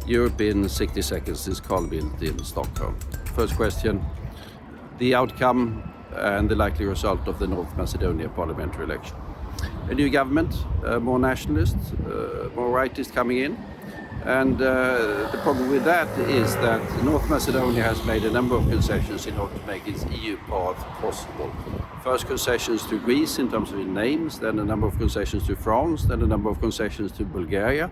Europe in 60 seconds is Carl Bildt in Stockholm. First question, the outcome and the likely result of the North Macedonia parliamentary election. A new government, more nationalist, more rightists coming in. And the problem with that is that North Macedonia has made a number of concessions in order to make its EU path possible. First concessions to Greece in terms of names, then a number of concessions to France, then a number of concessions to Bulgaria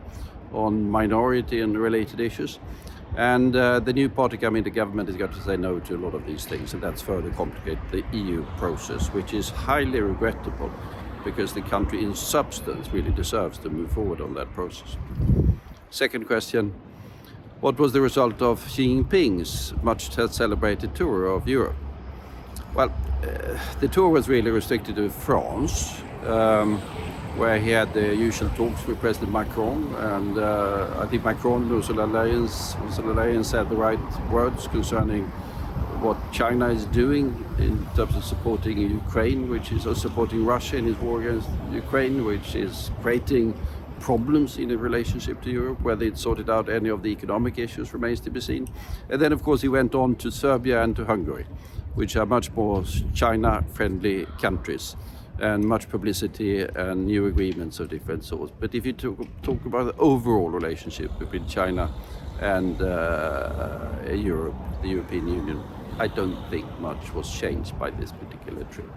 on minority and related issues. And the new party coming into government has got to say no to a lot of these things, and that's further complicate the EU process, which is highly regrettable because the country in substance really deserves to move forward on that process. Second question, what was the result of Xi Jinping's much celebrated tour of Europe? Well, the tour was really restricted to France, where he had the usual talks with President Macron, and I think Macron and Ursula Leyen said the right words concerning what China is doing in terms of supporting Ukraine, which is supporting Russia in its war against Ukraine, which is creating problems in a relationship to Europe. Whether it sorted out any of the economic issues remains to be seen. And then, of course, he went on to Serbia and to Hungary, which are much more China-friendly countries, and much publicity and new agreements of different sorts. But if you talk about the overall relationship between China and Europe, the European Union, I don't think much was changed by this particular trip.